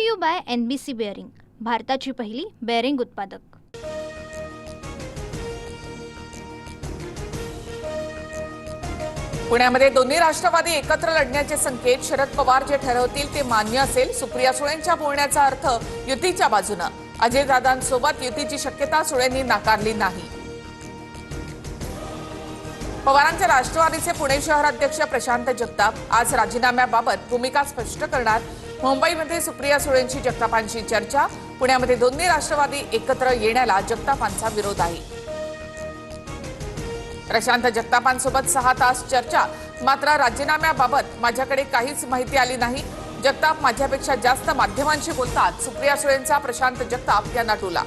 To you by NBC bearing, भारताची पहिली bearing उत्पादक। पुण्यामध्ये दोन्ही राष्ट्रवादी एकत्र लढण्याचे संकेत शरद पवार जे ठरवतील ते मान्य असेल। सुप्रिया सुळेंच्या बोलण्याचा अर्थ युतीच्या बाजूने। अजितदादांसोबत युतीची शक्यता सुळेंनी नाकारली नाही। पवारांचे राष्ट्रवादीचे पुणे शहराध्यक्ष प्रशांत जगताप आज राजीनाम्याबाबत भूमिका स्पष्ट करणार। मुंबईमध्ये सुप्रिया सुळेंची जगतापांशी चर्चा। पुण्यामध्ये दोन्ही राष्ट्रवादी एकत्र येण्याला जगतापांचा विरोध आहे। प्रशांत जगतापांसोबत 6 तास चर्चा, मात्र राजीनाम्याबाबत माझ्याकडे काहीच माहिती आली नाही। जगताप माझ्यापेक्षा जास्त माध्यमांशी बोलतात, सुप्रिया सुळेंचा प्रशांत जगताप यांना टोला।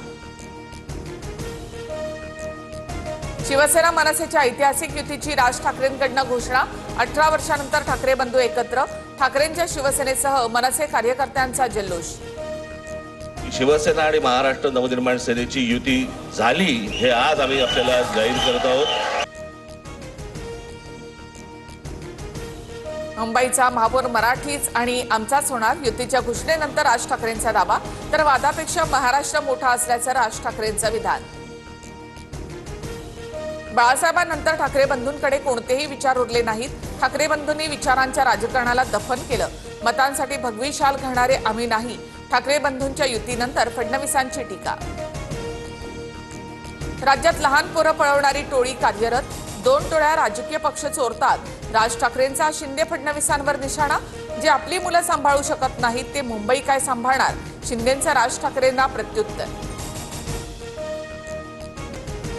शिवसेना मनसेच्या ऐतिहासिक युतीची राज ठाकरेंकडून घोषणा। 18 वर्षांनंतर ठाकरे बंधू एकत्र। ठाकरेंच्या शिवसेनेसह मनसे कार्यकर्त्यांचा जल्लोष। शिवसेना आणि महाराष्ट्र नवनिर्माण सेनेची युती झाली हे आज आम्ही आपल्याला जाहीर करत आहोत। मुंबईचा महापौर मराठीच आणि आमचाच होणार, युतीच्या घोषणेनंतर राज ठाकरेंचा दावा। तर वादापेक्षा महाराष्ट्र मोठा असल्याचं राज ठाकरेंचं विधान। बाळासाहेबांनंतर ठाकरे बंधूंकडे कोणतेही विचार उरले नाहीत। ठाकरे बंधूंनी विचारांच्या राजकारणाला दफन केलं। मतांसाठी भगवी शाल घालणारे आम्ही नाही। ठाकरे बंधूंच्या युतीनंतर फडणवीसांची टीका। राज्यात लहान पोरं पळवणारी टोळी कार्यरत। 2 टोळ्या राजकीय पक्ष चोरतात। राज ठाकरेंचा शिंदे फडणवीसांवर निशाणा। जे आपली मुलं सांभाळू शकत नाहीत ते मुंबई काय सांभाळणार, शिंदेंचा राज ठाकरेंना प्रत्युत्तर।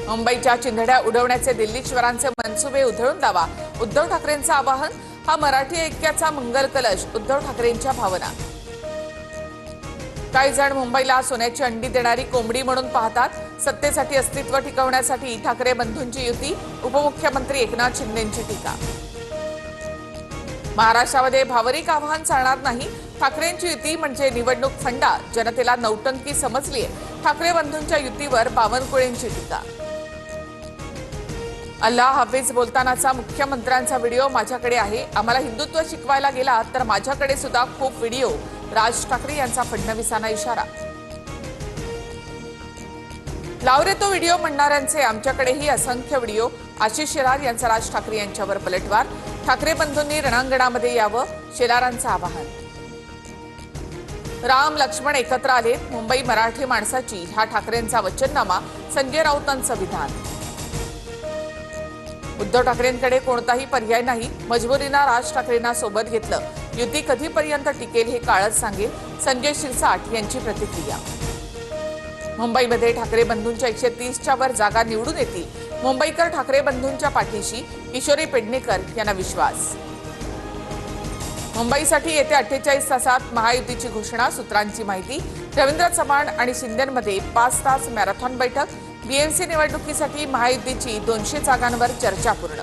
मुंबईच्या चिंधड्या उडवण्याचे दिल्लीश्वरांचे मनसुबे उधळून लावा, उद्धव ठाकरेंचं आवाहन। हा मराठी ऐक्याचा मंगल कलश, उद्धव ठाकरेंच्या भावना। काही जण मुंबईला सोन्याची अंडी देणारी कोंबडी म्हणून पाहतात। सत्तेसाठी अस्तित्व टिकवण्यासाठी ठाकरे बंधूंची युती, उपमुख्यमंत्री एकनाथ शिंदेंची टीका। महाराष्ट्रामध्ये भावनिक आव्हान चालणार नाही। ठाकरेंची युती म्हणजे निवडणूक फंडा, जनतेला नौटंकी समजलीये। ठाकरे बंधूंच्या युतीवर बावनकुळेंची टीका। अल्लाह हाफिज बोलतानाचा मुख्यमंत्र्यांचा व्हिडिओ माझ्याकडे आहे। आम्हाला हिंदुत्व शिकवायला गेला तर माझ्याकडे सुद्धा खूप व्हिडिओ, राज ठाकरे यांचा फडणवीसांना इशारा। लाव रे तो व्हिडिओ म्हणणाऱ्यांचे आमच्याकडेही असंख्य व्हिडिओ, आशिष शेलार यांचा राज ठाकरे यांच्यावर पलटवार। ठाकरे बंधूंनी रणांगणामध्ये यावं, शेलारांचं आवाहन। राम लक्ष्मण एकत्र आलेत, मुंबई मराठी माणसाची, हा ठाकरेंचा वचननामा, संजय राऊतांचं विधान। उद्धव ठाकरेंकडे कोणताही पर्याय नाही, मजबुरीनं राज ठाकरेंना सोबत घेतलं। युती कधीपर्यंत टिकेल हे काळच सांगेल, संजय शिरसाट यांची प्रतिक्रिया। मुंबईमध्ये ठाकरे बंधूंच्या 130च्या वर जागा निवडून येतील। मुंबईकर ठाकरे बंधूंच्या पाठीशी, किशोरी पेडणेकर यांना विश्वास। मुंबईसाठी येत्या 48 तासात महायुतीची घोषणा, सूत्रांची माहिती। रवींद्र चव्हाण आणि शिंदेमध्ये 5 तास मॅरेथॉन बैठक। BMC निवडणुकीसाठी महायुतीची 200 जागांवर चर्चा पूर्ण।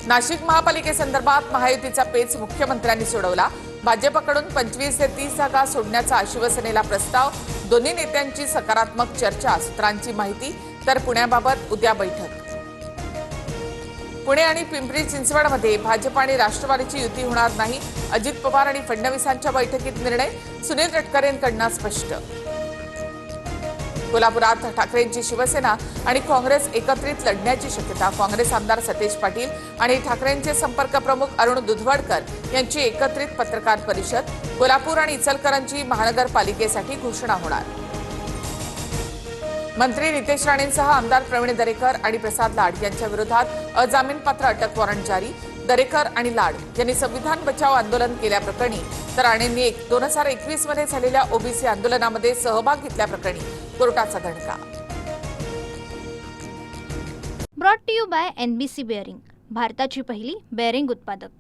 नाशिक महापालिकेसंदर्भात महायुतीचा पेच मुख्यमंत्र्यांनी सोडवला। भाजपकडून 25 ते 30 जागा सोडण्याचा शिवसेनेला प्रस्ताव। दोन्ही नेत्यांची सकारात्मक चर्चा, सूत्रांची माहिती। तर पुण्याबाबत उद्या बैठक। पुणे आणि पिंपरी चिंचवडमध्ये भाजप आणि राष्ट्रवादीची युती होणार नाही। अजित पवार आणि फडणवीसांच्या बैठकीत निर्णय, सुनील तटकरेंकडून स्पष्ट। कोल्हापुरात ठाकरेंची शिवसेना आणि काँग्रेस एकत्रित लढण्याची शक्यता। काँग्रेस आमदार सतेज पाटील आणि ठाकरेंचे संपर्क प्रमुख अरुण दुधवडकर यांची एकत्रित पत्रकार परिषद। कोल्हापूर आणि इचलकरंजी महानगरपालिकेसाठी घोषणा होणार। मंत्री नितेश राणेंसह आमदार प्रवीण दरेकर आणि प्रसाद लाड यांच्या विरोधात अजामीनपात्र अटक वॉरंट जारी। दरेकर आणि लाड यांनी संविधान बचाव आंदोलन केल्याप्रकरणी तर राणेंनी 2021 मध्ये झालेल्या ओबीसी आंदोलनामध्ये सहभाग घेतल्याप्रकरणी कोर्टाचा दणका। Brought to you by NBC bearing, भारताची पहिली बेअरिंग उत्पादक।